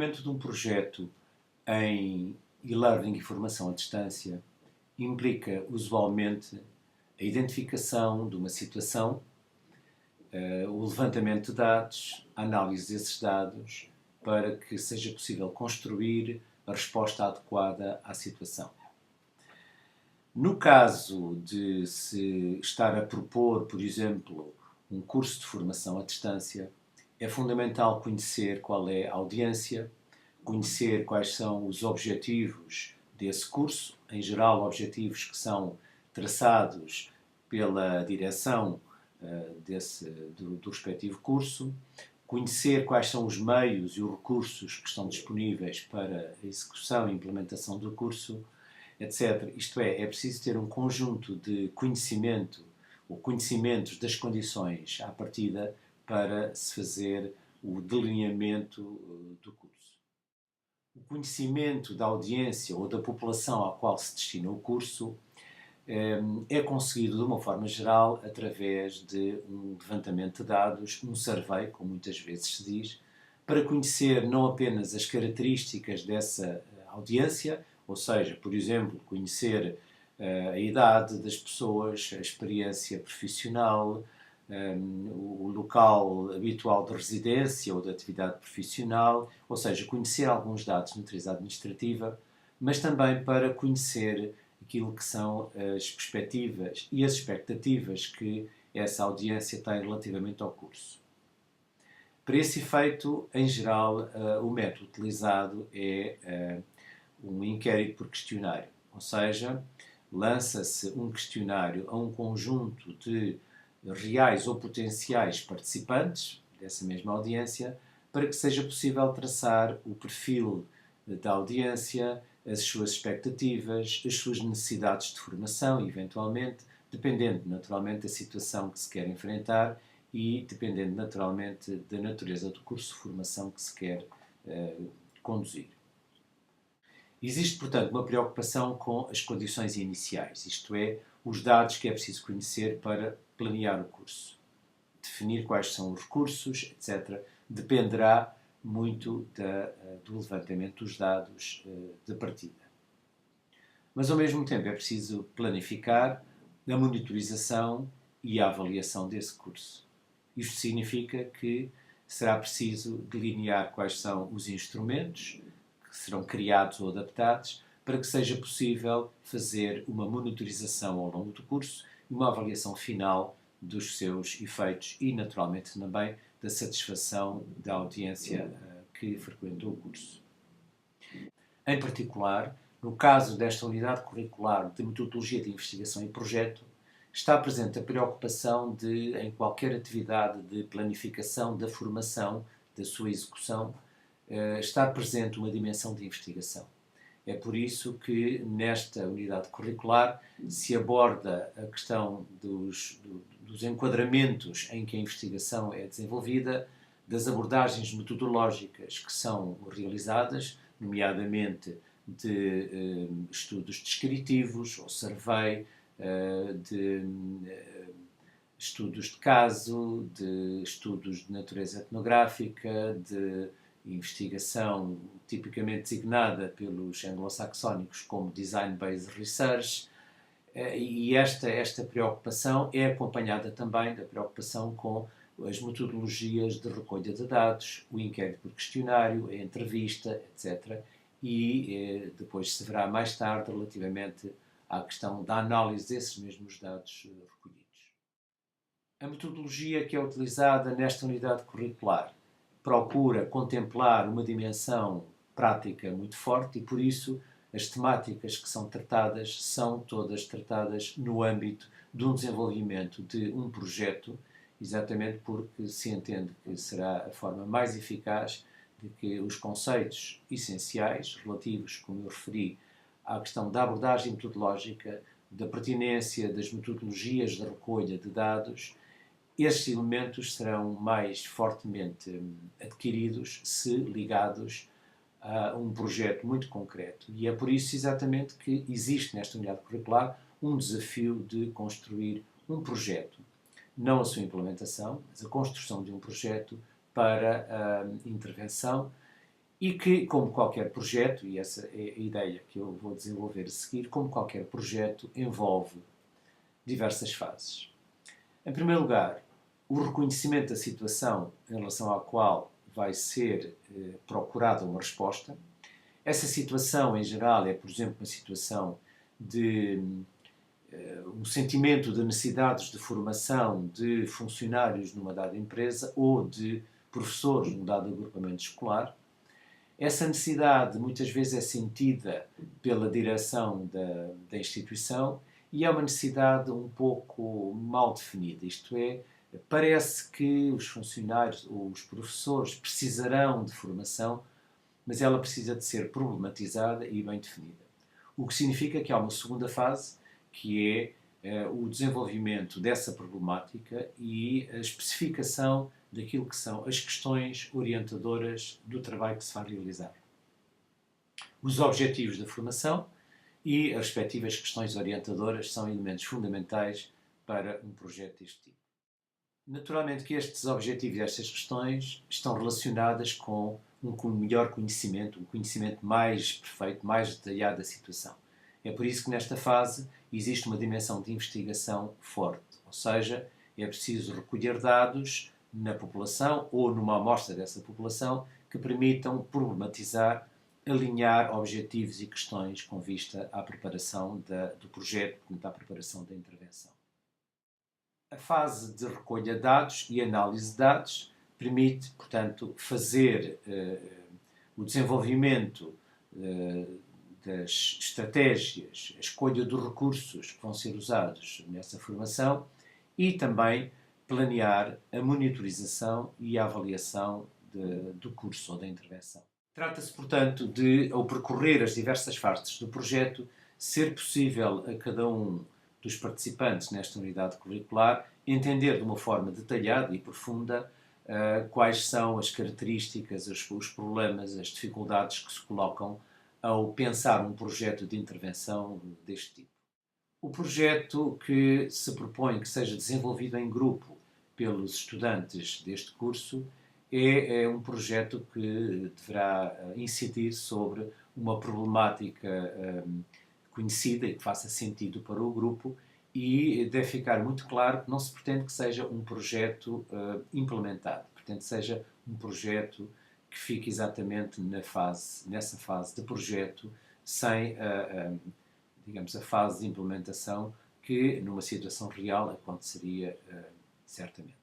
desenvolvimento de um projeto em e-learning e formação à distância implica, usualmente, a identificação de uma situação, o levantamento de dados, a análise desses dados, para que seja possível construir a resposta adequada à situação. No caso de se estar a propor, por exemplo, um curso de formação à distância, é fundamental conhecer qual é a audiência, conhecer quais são os objetivos desse curso, em geral objetivos que são traçados pela direção do respectivo curso, conhecer quais são os meios e os recursos que estão disponíveis para a execução e implementação do curso, etc. Isto é preciso ter um conjunto de conhecimento ou conhecimentos das condições à partida para se fazer o delineamento do curso. O conhecimento da audiência ou da população à qual se destina o curso é conseguido, de uma forma geral, através de um levantamento de dados, um survey, como muitas vezes se diz, para conhecer não apenas as características dessa audiência, ou seja, por exemplo, conhecer a idade das pessoas, a experiência profissional, o local habitual de residência ou de atividade profissional, ou seja, conhecer alguns dados de natureza administrativa, mas também para conhecer aquilo que são as perspectivas e as expectativas que essa audiência tem relativamente ao curso. Para esse efeito, em geral, o método utilizado é um inquérito por questionário, ou seja, lança-se um questionário a um conjunto de reais ou potenciais participantes dessa mesma audiência para que seja possível traçar o perfil da audiência, as suas expectativas, as suas necessidades de formação, eventualmente, dependendo naturalmente da situação que se quer enfrentar e dependendo naturalmente da natureza do curso de formação que se quer conduzir. Existe, portanto, uma preocupação com as condições iniciais, isto é, os dados que é preciso conhecer para planear o curso. Definir quais são os recursos, etc., dependerá muito do levantamento dos dados de partida. Mas, ao mesmo tempo, é preciso planificar a monitorização e a avaliação desse curso. Isto significa que será preciso delinear quais são os instrumentos que serão criados ou adaptados para que seja possível fazer uma monitorização ao longo do curso e uma avaliação final dos seus efeitos e, naturalmente, também da satisfação da audiência que frequentou o curso. Em particular, no caso desta unidade curricular de metodologia de investigação e projeto, está presente a preocupação de, em qualquer atividade de planificação da formação, da sua execução, estar presente uma dimensão de investigação. É por isso que nesta unidade curricular se aborda a questão dos enquadramentos em que a investigação é desenvolvida, das abordagens metodológicas que são realizadas, nomeadamente de estudos descritivos ou survey, de estudos de caso, de estudos de natureza etnográfica, de investigação tipicamente designada pelos anglo-saxónicos como Design-Based Research, e esta preocupação é acompanhada também da preocupação com as metodologias de recolha de dados, o inquérito por questionário, a entrevista, etc. E depois se verá mais tarde relativamente à questão da análise desses mesmos dados recolhidos. A metodologia que é utilizada nesta unidade curricular procura contemplar uma dimensão prática muito forte e, por isso, as temáticas que são tratadas são todas tratadas no âmbito de um desenvolvimento de um projeto, exatamente porque se entende que será a forma mais eficaz de que os conceitos essenciais, relativos, como eu referi, à questão da abordagem metodológica, da pertinência das metodologias de recolha de dados, estes elementos serão mais fortemente adquiridos se ligados a um projeto muito concreto. E é por isso exatamente que existe nesta unidade curricular um desafio de construir um projeto. Não a sua implementação, mas a construção de um projeto para a intervenção e que, como qualquer projeto, e essa é a ideia que eu vou desenvolver a seguir, como qualquer projeto, envolve diversas fases. Em primeiro lugar, o reconhecimento da situação em relação à qual vai ser procurada uma resposta. Essa situação, em geral, é, por exemplo, uma situação de um sentimento de necessidades de formação de funcionários numa dada empresa ou de professores num dado agrupamento escolar. Essa necessidade muitas vezes é sentida pela direção da instituição e é uma necessidade um pouco mal definida, isto é, parece que os funcionários ou os professores precisarão de formação, mas ela precisa de ser problematizada e bem definida. O que significa que há uma segunda fase, que é o desenvolvimento dessa problemática e a especificação daquilo que são as questões orientadoras do trabalho que se vai realizar. Os objetivos da formação e as respectivas questões orientadoras são elementos fundamentais para um projeto deste tipo. Naturalmente que estes objetivos e estas questões estão relacionadas com um melhor conhecimento, um conhecimento mais perfeito, mais detalhado da situação. É por isso que nesta fase existe uma dimensão de investigação forte, ou seja, é preciso recolher dados na população ou numa amostra dessa população que permitam problematizar, alinhar objetivos e questões com vista à preparação do projeto, portanto, à preparação da intervenção. A fase de recolha de dados e análise de dados permite, portanto, fazer o desenvolvimento das estratégias, a escolha dos recursos que vão ser usados nessa formação e também planear a monitorização e a avaliação do curso ou da intervenção. Trata-se, portanto, de, ao percorrer as diversas fases do projeto, ser possível a cada um dos participantes nesta unidade curricular entender de uma forma detalhada e profunda quais são as características, os problemas, as dificuldades que se colocam ao pensar um projeto de intervenção deste tipo. O projeto que se propõe que seja desenvolvido em grupo pelos estudantes deste curso é um projeto que deverá incidir sobre uma problemática conhecida e que faça sentido para o grupo e deve ficar muito claro que não se pretende que seja um projeto implementado, pretende que seja um projeto que fique exatamente nessa fase de projeto, sem digamos, a fase de implementação que, numa situação real, aconteceria certamente.